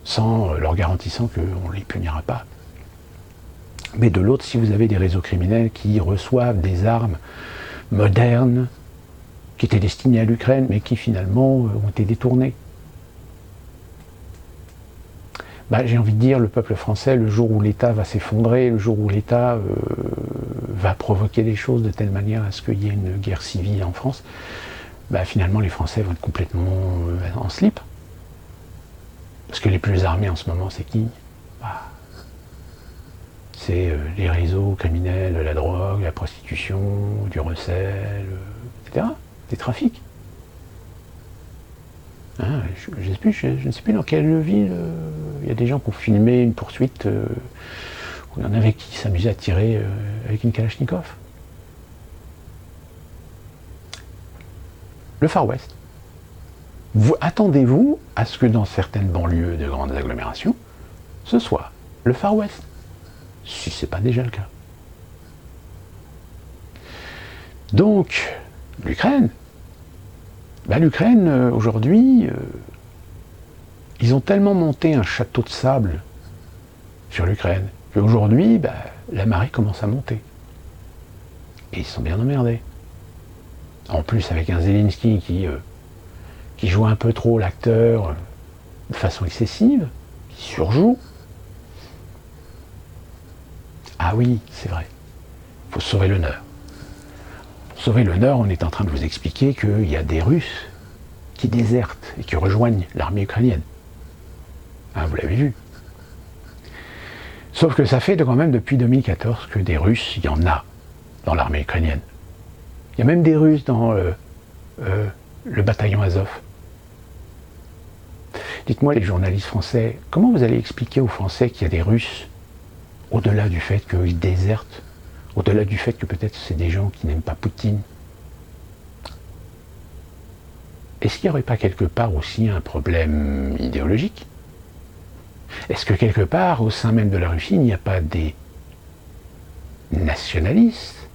sans leur garantissant qu'on ne les punira pas, mais de l'autre, si vous avez des réseaux criminels qui reçoivent des armes modernes, qui étaient destinées à l'Ukraine, mais qui finalement ont été détournées, j'ai envie de dire, le peuple français, le jour où l'État va s'effondrer, le jour où l'État va provoquer les choses de telle manière à ce qu'il y ait une guerre civile en France, finalement les Français vont être complètement en slip. Parce que les plus armés en ce moment, c'est qui ? C'est les réseaux criminels, la drogue, la prostitution, du recel, etc. Des trafics. Je ne sais plus dans quelle ville il y a des gens qui ont filmé une poursuite où il y en avait qui s'amusaient à tirer avec une Kalachnikov. Le Far West. Attendez-vous à ce que dans certaines banlieues de grandes agglomérations, ce soit le Far West, si ce n'est pas déjà le cas. Donc, l'Ukraine, aujourd'hui, ils ont tellement monté un château de sable sur l'Ukraine qu'aujourd'hui, la marée commence à monter. Et ils sont bien emmerdés. En plus, avec un Zelensky qui joue un peu trop l'acteur de façon excessive, qui surjoue. Ah oui, c'est vrai. Il faut sauver l'honneur. Pour sauver l'honneur, on est en train de vous expliquer qu'il y a des Russes qui désertent et qui rejoignent l'armée ukrainienne. Vous l'avez vu. Sauf que ça fait quand même depuis 2014 que des Russes, il y en a dans l'armée ukrainienne. Il y a même des Russes dans le bataillon Azov. Dites-moi, les journalistes français, comment vous allez expliquer aux Français qu'il y a des Russes, au-delà du fait qu'ils désertent, au-delà du fait que peut-être c'est des gens qui n'aiment pas Poutine? Est-ce qu'il n'y aurait pas quelque part aussi un problème idéologique? Est-ce que quelque part, au sein même de la Russie, il n'y a pas des nationalistes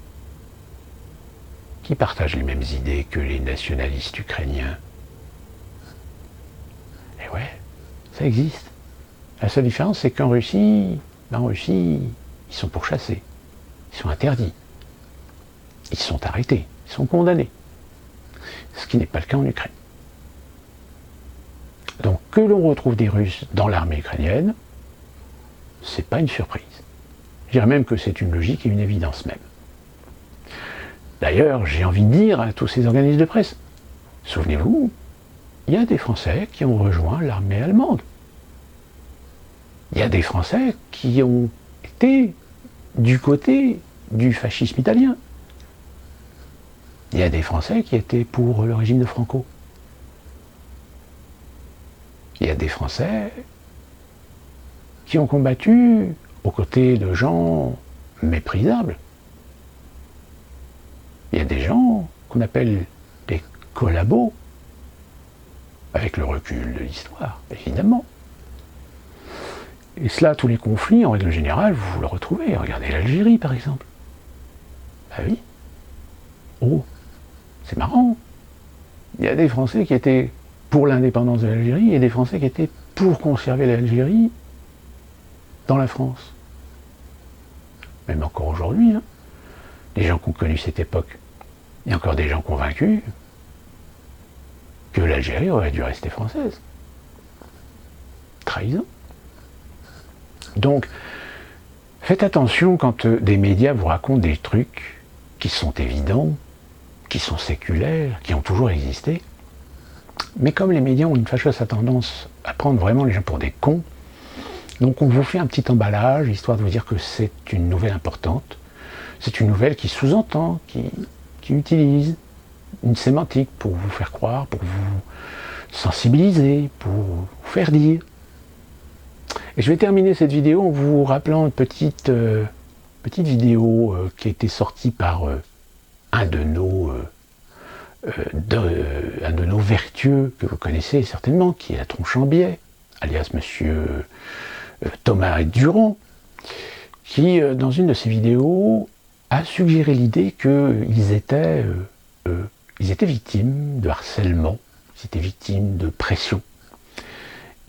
qui partagent les mêmes idées que les nationalistes ukrainiens? Et ouais, ça existe. La seule différence, c'est qu'en Russie, ils sont pourchassés, ils sont interdits, ils sont arrêtés, ils sont condamnés. Ce qui n'est pas le cas en Ukraine. Donc que l'on retrouve des Russes dans l'armée ukrainienne, c'est pas une surprise. Je dirais même que c'est une logique et une évidence même. D'ailleurs, j'ai envie de dire à tous ces organismes de presse, souvenez-vous, il y a des Français qui ont rejoint l'armée allemande. Il y a des Français qui ont été du côté du fascisme italien. Il y a des Français qui étaient pour le régime de Franco. Il y a des Français qui ont combattu aux côtés de gens méprisables. Il y a des gens qu'on appelle des collabos, avec le recul de l'histoire, évidemment. Et cela, tous les conflits, en règle générale, vous le retrouvez. Regardez l'Algérie, par exemple. Ah oui. Oh, c'est marrant. Il y a des Français qui étaient pour l'indépendance de l'Algérie et des Français qui étaient pour conserver l'Algérie dans la France. Même encore aujourd'hui, hein. Les gens qui ont connu cette époque, il y a encore des gens convaincus que l'Algérie aurait dû rester française. Trahison. Donc, faites attention quand des médias vous racontent des trucs qui sont évidents, qui sont séculaires, qui ont toujours existé. Mais comme les médias ont une fâcheuse tendance à prendre vraiment les gens pour des cons, donc on vous fait un petit emballage, histoire de vous dire que c'est une nouvelle importante. C'est une nouvelle qui sous-entend, qui utilise une sémantique pour vous faire croire, pour vous sensibiliser, pour vous faire dire. Et je vais terminer cette vidéo en vous rappelant une petite vidéo qui a été sortie par un de nos vertueux que vous connaissez certainement, qui est la tronche en biais, alias monsieur Thomas Durand, qui, dans une de ses vidéos, a suggéré l'idée qu'ils étaient victimes de harcèlement, ils étaient victimes de pression.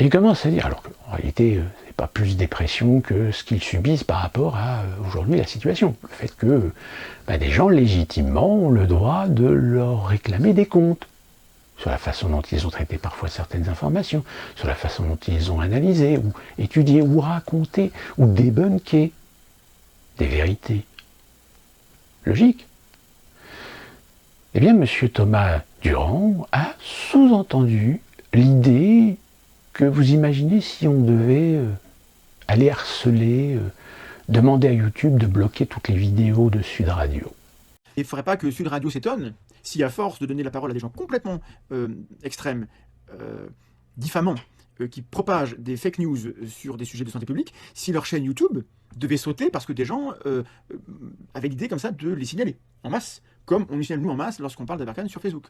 Et il commence à dire, alors qu'en réalité, c'est pas plus des pressions que ce qu'ils subissent par rapport à aujourd'hui la situation. Le fait que des gens légitimement ont le droit de leur réclamer des comptes sur la façon dont ils ont traité parfois certaines informations, sur la façon dont ils ont analysé, ou étudié, ou raconté, ou débunké des vérités. Logique. Eh bien, M. Thomas Durand a sous-entendu l'idée que vous imaginez si on devait aller harceler, demander à YouTube de bloquer toutes les vidéos de Sud Radio. Il ne faudrait pas que Sud Radio s'étonne si, à force de donner la parole à des gens complètement extrêmes, diffamants, qui propagent des fake news sur des sujets de santé publique, si leur chaîne YouTube devait sauter parce que des gens avaient l'idée comme ça de les signaler en masse, comme on nous signale nous en masse lorsqu'on parle d'Aberkan sur Facebook.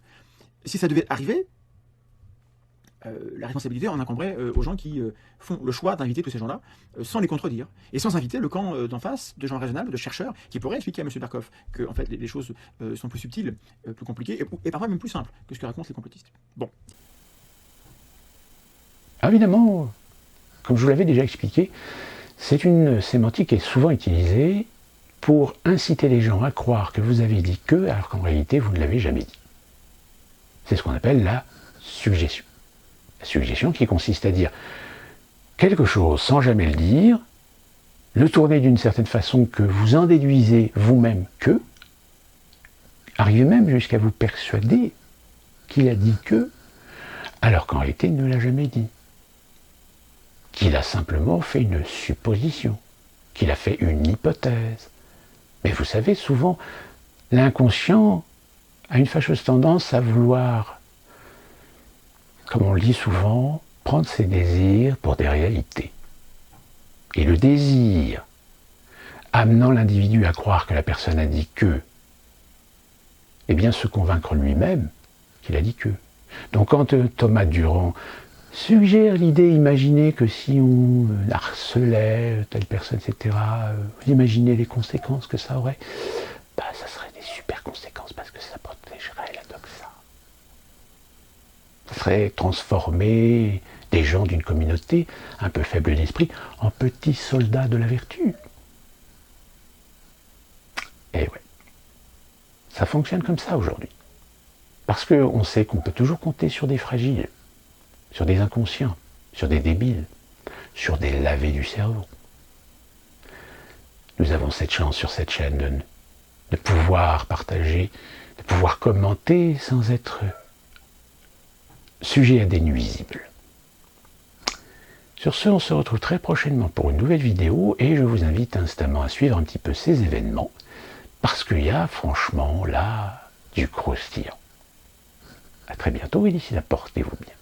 Si ça devait arriver, la responsabilité en incomberait aux gens qui font le choix d'inviter tous ces gens-là sans les contredire, et sans inviter le camp d'en face, de gens raisonnables, de chercheurs, qui pourraient expliquer à M. Berkoff que en fait, les choses sont plus subtiles, plus compliquées, et parfois même plus simples que ce que racontent les complotistes. Bon. Évidemment, comme je vous l'avais déjà expliqué, c'est une sémantique qui est souvent utilisée pour inciter les gens à croire que vous avez dit que, alors qu'en réalité, vous ne l'avez jamais dit. C'est ce qu'on appelle la suggestion. La suggestion qui consiste à dire quelque chose sans jamais le dire, le tourner d'une certaine façon que vous en déduisez vous-même que, arrivez même jusqu'à vous persuader qu'il a dit que, alors qu'en réalité il ne l'a jamais dit. Qu'il a simplement fait une supposition, qu'il a fait une hypothèse. Mais vous savez, souvent, l'inconscient a une fâcheuse tendance à vouloir, comme on le dit souvent, prendre ses désirs pour des réalités. Et le désir, amenant l'individu à croire que la personne a dit que, eh bien se convaincre lui-même qu'il a dit que. Donc quand Thomas Durand suggère l'idée, imaginez que si on harcelait telle personne, etc., vous imaginez les conséquences que ça aurait, bah, ça serait des super conséquences parce que ça protégerait la doxa. Ça serait transformer des gens d'une communauté un peu faible d'esprit en petits soldats de la vertu. Et ouais, ça fonctionne comme ça aujourd'hui. Parce qu'on sait qu'on peut toujours compter sur des fragiles, sur des inconscients, sur des débiles, sur des lavés du cerveau. Nous avons cette chance sur cette chaîne de pouvoir partager, de pouvoir commenter sans être sujet à des nuisibles. Sur ce, on se retrouve très prochainement pour une nouvelle vidéo et je vous invite instamment à suivre un petit peu ces événements parce qu'il y a franchement là du croustillant. A très bientôt et d'ici là, portez-vous bien.